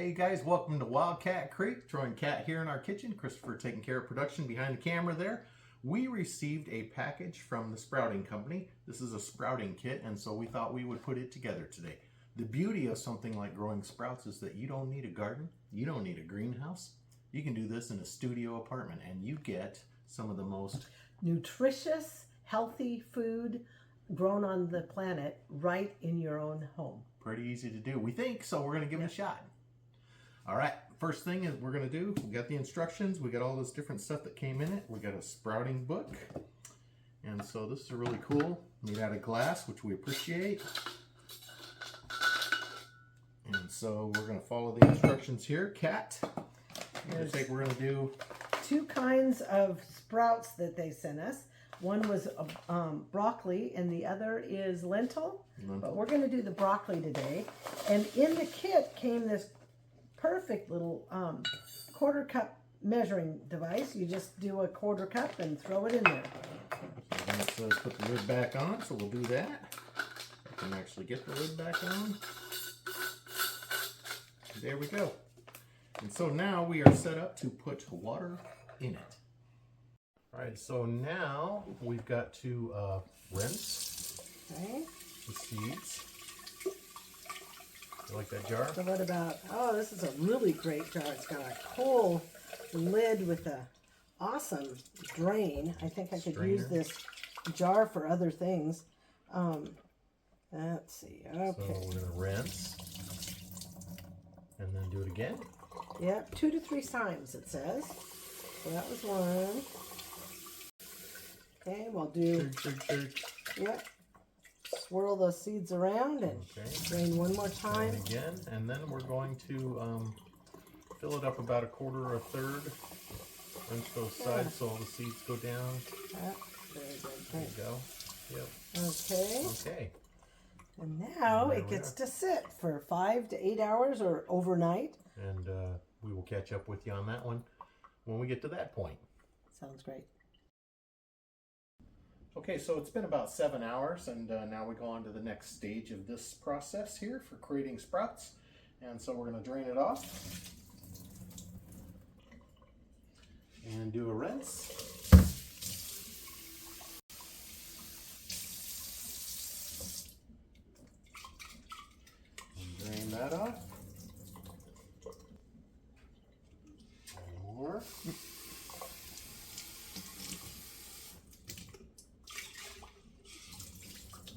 Hey guys, welcome to Wildcat Creek. Troy and Kat here in our kitchen. Christopher taking care of production behind the camera there. We received a package from the Sprouting Company. This is a sprouting kit, and so we thought we would put it together today. The beauty of something like growing sprouts is that you don't need a garden, you don't need a greenhouse. You can do this in a studio apartment, and you get some of the most nutritious, healthy food grown on the planet right in your own home. Pretty easy to do, we think, so we're going to give it a shot. All right, first thing is we're going to do, we got the instructions, we got all this different stuff that came in it. We got a sprouting book, and so this is really cool, made out of glass, which we appreciate. And so we're going to follow the instructions here. Kat, we're going to do two kinds of sprouts that they sent us. One was broccoli and the other is lentil. But we're going to do the broccoli today. And in the kit came this perfect little quarter cup measuring device. You just do a quarter cup and throw it in there. So let's put the lid back on, so we'll do that. I can actually get the lid back on. There we go. And so now we are set up to put water in it. All right, so now we've got to rinse the seeds. You like that jar? So what about, oh, this is a really great jar. It's got a cool lid with a awesome drain. I think I could use this jar for other things. Let's see, okay. So we're going to rinse and then do it again. Yep, 2 to 3 times it says. So that was one. Okay, we'll do, yep, swirl the seeds around and drain one more time. And again, and then we're going to fill it up about a quarter or a third. Rinse those sides so all the seeds go down. Yep, very good. There you go. Yep. Okay. Okay. And now it gets to sit for 5 to 8 hours or overnight. And we will catch up with you on that one when we get to that point. Sounds great. Okay, so it's been about 7 hours, and now we go on to the next stage of this process here for creating sprouts. And so we're going to drain it off and do a rinse. And drain that off. One more.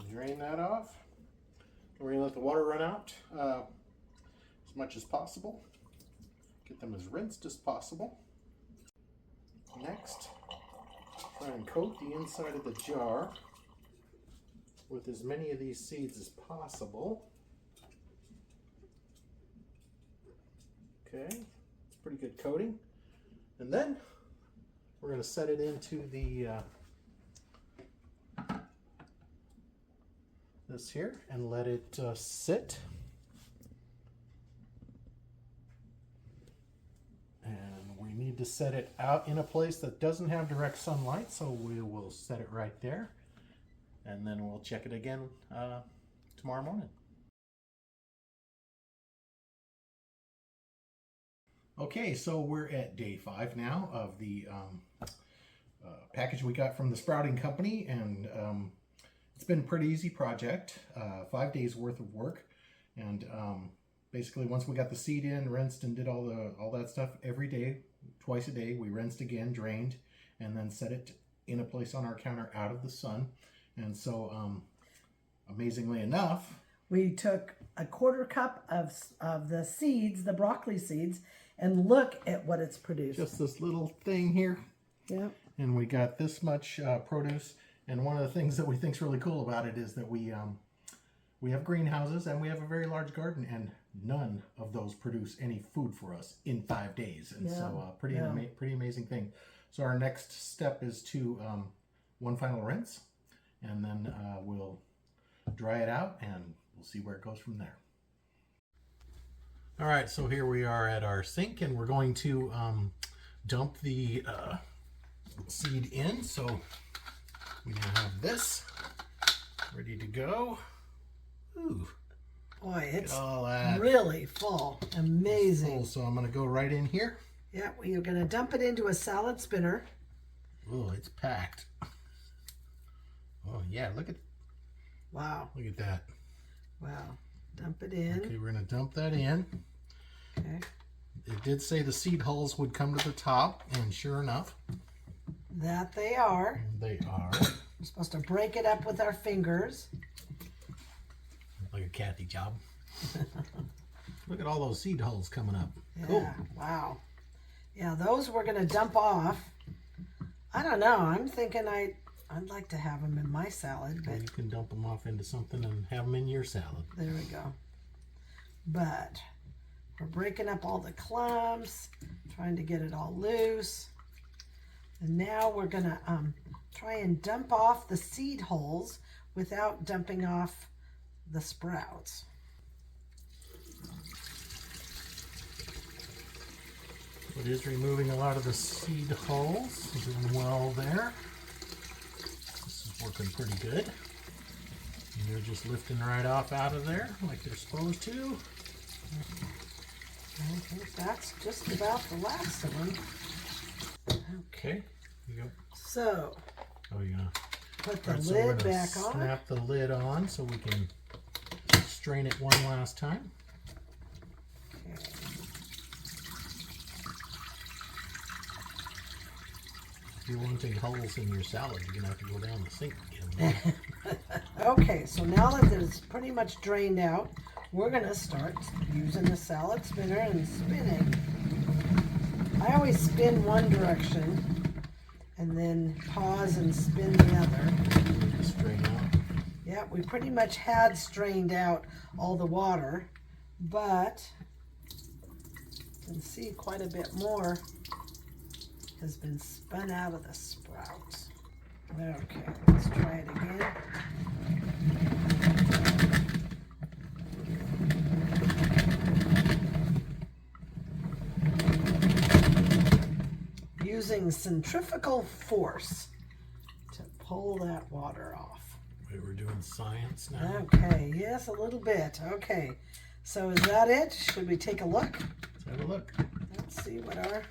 Drain that off. We're going to let the water run out as much as possible. Get them as rinsed as possible. Next, try and coat the inside of the jar with as many of these seeds as possible. Okay, it's pretty good coating. And then we're going to set it into the this here and let it sit. And we need to set it out in a place that doesn't have direct sunlight, so we will set it right there, and then we'll check it again tomorrow morning. Okay, so we're at day 5 now of the package we got from the Sprouting Company, and it's been a pretty easy project, 5 days worth of work, and basically once we got the seed in, rinsed, and did all that stuff every day, twice a day, we rinsed again, drained, and then set it in a place on our counter out of the sun. And so, amazingly enough, we took a quarter cup of the seeds, the broccoli seeds, and look at what it's produced. Just this little thing here. Yep. And we got this much produce. And one of the things that we think is really cool about it is that we have greenhouses and we have a very large garden, and none of those produce any food for us in 5 days. And so pretty amazing thing. So our next step is to one final rinse, and then we'll dry it out and we'll see where it goes from there. All right, so here we are at our sink, and we're going to dump the seed in. So we now have this ready to go. Ooh, Boy, it's all that. really full. Amazing. So I'm gonna go right in here. Yeah, well, you're going to dump it into a salad spinner. Oh, it's packed. Oh yeah, Wow. look at that. Wow. Dump it in. Okay, we're gonna dump that in. Okay. It did say the seed hulls would come to the top, and sure enough, That they are. they are. We're supposed to break it up with our fingers. Like a Kathy job. Look at all those seed hulls coming up. Yeah. Cool. Wow. Yeah, those we're going to dump off. I don't know. I'm thinking I'd like to have them in my salad, Or but you can dump them off into something and have them in your salad. there we go. But we're breaking up all the clumps, trying to get it all loose. And now we're going to try and dump off the seed holes without dumping off the sprouts. It is removing a lot of the seed hulls. Doing well there. This is working pretty good. And they're just lifting right off out of there like they're supposed to. I think that's just about the last of them. Okay. You go. So, Oh, you're gonna put the Alright, so we're lid gonna back on. snap the lid on so we can strain it one last time. Okay. If you're wanting hulls in your salad, you're gonna have to go down the sink and get them. Okay, so now that it's pretty much drained out, we're gonna start using the salad spinner and spinning. I always spin one direction and then pause and spin the other. Strain out. Yeah, we pretty much had strained out all the water, but you can see quite a bit more has been spun out of the sprouts. Okay, let's try it again. Using centrifugal force to pull that water off. Wait, we're doing science now. Okay, yes, a little bit. Okay, so is that it? Should we take a look? Let's have a look. Let's see what our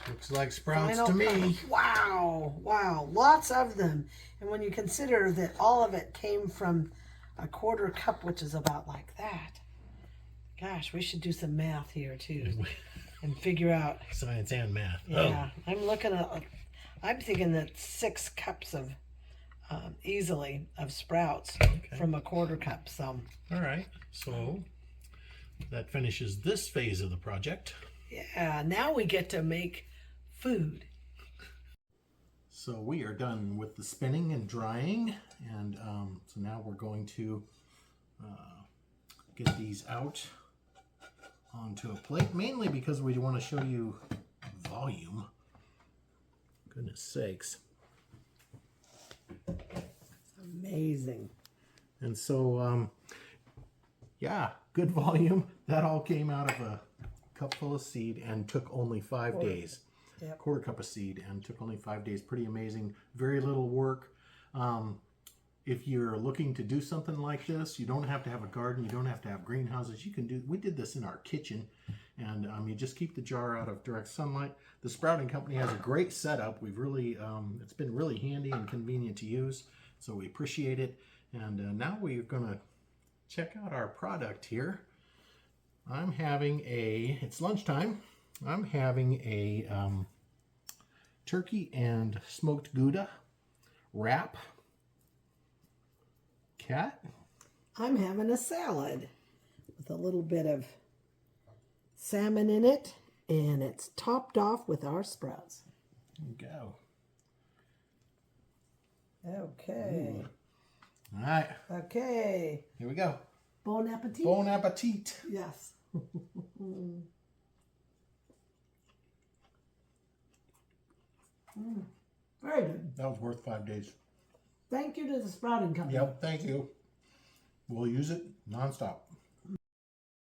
Looks like sprouts final to me. product- Wow, wow, lots of them. And when you consider that all of it came from a quarter cup, which is about like that. Gosh, we should do some math here too and figure out. Science and math. Yeah, I'm thinking that 6 cups of easily of sprouts from a quarter cup. So All right. So that finishes this phase of the project. yeah, now we get to make food. So we are done with the spinning and drying, and so now we're going to get these out onto a plate, mainly because we want to show you volume. Goodness sakes. Amazing. And so, yeah, good volume. That all came out of a cup full of seed and took only 5 days. Yep. Quarter cup of seed and took only 5 days. Pretty amazing. Very little work. If you're looking to do something like this, you don't have to have a garden. You don't have to have greenhouses. You can do. We did this in our kitchen, and you just keep the jar out of direct sunlight. The Sprouting Company has a great setup. We've really, it's been really handy and convenient to use, so we appreciate it. And now we're gonna check out our product here. I'm having it's lunchtime. I'm having a turkey and smoked Gouda wrap. Cat? I'm having a salad with a little bit of salmon in it, and it's topped off with our sprouts. There you go. Okay. All right. Okay. Here we go. Bon appetit. Bon appetit. Yes. Very good. That was worth 5 days. Thank you to the Sprouting Company. Yep, thank you. We'll use it nonstop.